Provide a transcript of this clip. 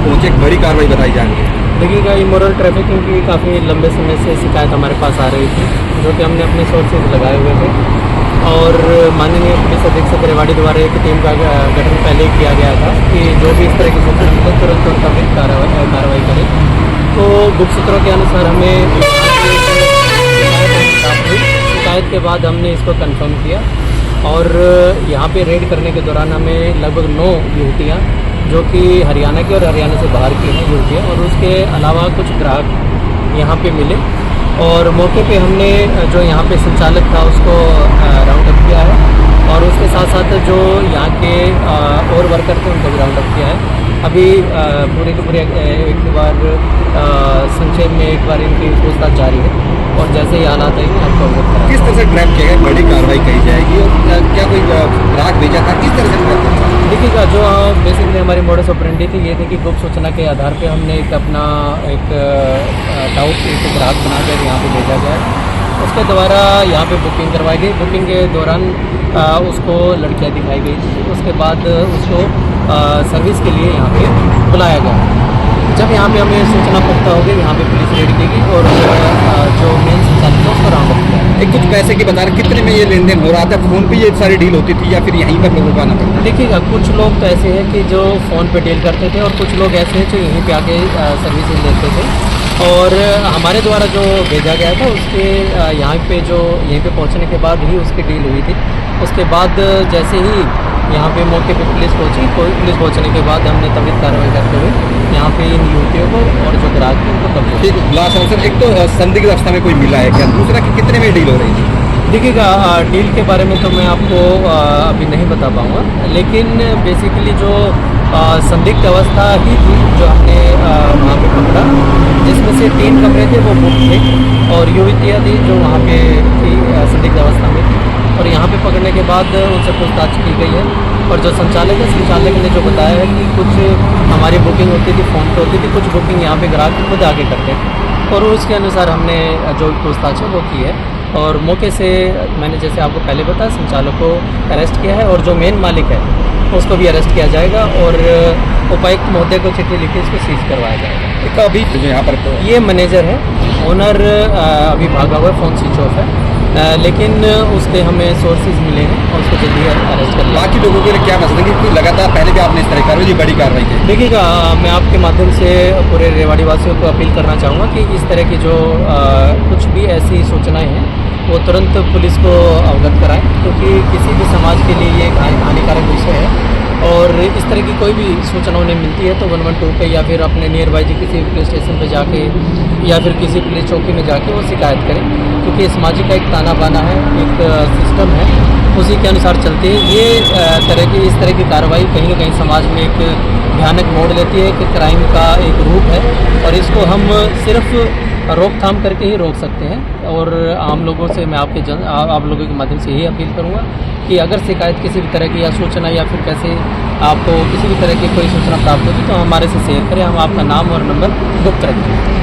पहुंचे, एक बड़ी कार्रवाई बताई जा रही है। देखिएगा, इमोरल ट्रैफिकिंग की काफ़ी लंबे समय से शिकायत हमारे पास आ रही थी, जो कि हमने अपने सोर्सेज लगाए हुए थे और माननीय पुलिस अधीक्षक रेवाड़ी द्वारा एक टीम का गठन पहले किया गया था कि जो भी इस तरह की सूचना मिले तुरंत उनका विरुद्ध कार्रवाई करें। तो गुप्त सूत्रों के अनुसार हमें शिकायत के बाद हमने इसको कंफर्म किया और यहाँ पे रेड करने के दौरान हमें लगभग 9 युवतियाँ जो कि हरियाणा की और हरियाणा से बाहर की हैं युवतियाँ, और उसके अलावा कुछ ग्राहक यहाँ पे मिले और मौके पे हमने जो यहाँ पे संचालक था उसको राउंड अप किया है और उसके साथ साथ जो यहाँ के और वर्कर थे उनको भी राउंड अप किया है। अभी पूरे के पूरे एक बार संक्षेप में एक बार इनकी पूछताछ जारी है और जैसे ही हालात आएंगे आपको अवगत कराएंगे। किस तरह से ट्रैप किया गया, बड़ी कार्रवाई कही जाएगी और क्या कोई ग्राहक भेजा था, किस तरह से ट्रैप किया? देखिएगा, जो बेसिकली हमारी मोडस ऑपरेंडी थी ये थी कि गुप्त सूचना के आधार पे हमने एक अपना एक डाउट एक ग्राहक बनाकर यहाँ पे भेजा गया, उसके द्वारा यहाँ पे बुकिंग करवाई गई। बुकिंग के दौरान उसको लड़कियाँ दिखाई गई थी, उसके बाद उसको सर्विस के लिए यहाँ पे बुलाया गया। जब यहाँ पे हमें सूचना पुख्ता हो गई, यहाँ पे पुलिस रेड की गई और जो मेन संचालक है उसको राउंड अप किया। एक कुछ पैसे की बता रहे, कितने में ये लेन देन हो रहा था? फ़ोन पे ये सारी डील होती थी या फिर यहीं पर लोगों को आना पड़ता? देखिएगा, कुछ लोग तो ऐसे हैं कि जो फ़ोन पे डील करते थे और कुछ लोग ऐसे हैं जो यहीं पे आके सर्विसेज लेते थे और हमारे द्वारा जो भेजा गया था उसके यहाँ पे जो यहीं पे पहुँचने के बाद ही उसकी डील हुई थी। उसके बाद जैसे ही यहाँ पे मौके पे पुलिस पहुँची, पुलिस पहुँचने के बाद हमने त्वरित कार्रवाई करते हुए यहाँ पे इन युवतियों को और जो ग्राहक थे उनको कब्जे। ठीक, लास्ट आंसर, एक तो संदिग्ध अवस्था में कोई मिला है क्या, दूसरा कि कितने में डील हो रही थी? देखिएगा, डील के बारे में तो मैं आपको अभी नहीं बता पाऊँगा, लेकिन बेसिकली जो संदिग्ध अवस्था ही थी जो हमने वहाँ पे पकड़ा, जिसमें से 3 कमरे थे वो बुक थे और युवतियाँ थी जो वहाँ पे थी संदिग्ध अवस्था में थी और यहाँ पे पकड़ने के बाद उनसे पूछताछ की गई है और जो संचालक है, संचालक ने जो बताया है कि कुछ हमारी बुकिंग होती थी फ़ोन पे होती थी, कुछ बुकिंग यहाँ पे ग्राहक खुद आके करते थे और उसके अनुसार हमने जो पूछताछ है वो की है और मौके से मैंने जैसे आपको पहले बताया संचालक को अरेस्ट किया है और जो मेन मालिक है उसको भी अरेस्ट किया जाएगा और उपायुक्त महोदय को चिट्ठी लिखी इसको सीज करवाया जाएगा। अभी जो यहाँ पर तो ये मैनेजर है, ओनर अभी भागा हुआ है, फ़ोन स्विच ऑफ है, लेकिन उसके हमें सोर्सेज मिले हैं और उसको जल्दी अरेस्ट कर लिया। बाकी लोगों के लिए क्या मैसेज है कि लगातार पहले भी आपने इस तरह कार्रवाई, बड़ी कार्रवाई की? देखिएगा, मैं आपके माध्यम से पूरे रेवाड़ी वासियों को अपील करना चाहूँगा कि इस तरह की जो कुछ भी ऐसी सूचनाएं हैं वो तुरंत पुलिस को अवगत कराएं, क्योंकि किसी भी समाज के लिए ये एक हानिकारक विषय है और इस तरह की कोई भी सूचना उन्हें मिलती है तो 112 पे या फिर अपने नियर बाई जी किसी पुलिस स्टेशन पे जाके या फिर किसी पुलिस चौकी में जाके वो शिकायत करें, क्योंकि समाज का एक ताना बाना है, एक सिस्टम है, उसी के अनुसार चलती है। ये इस तरह की कार्रवाई कहीं ना कहीं समाज में एक भयानक मोड़ लेती है, एक क्राइम का एक रूप है और इसको हम सिर्फ रोकथाम करके ही रोक सकते हैं और आम लोगों से मैं आप लोगों के माध्यम से यही अपील करूंगा कि अगर शिकायत किसी भी तरह की या सूचना या फिर कैसे आपको किसी भी तरह की कोई सूचना प्राप्त होगी तो हमारे से शेयर करें, हम आपका नाम और नंबर गुप्त रखें।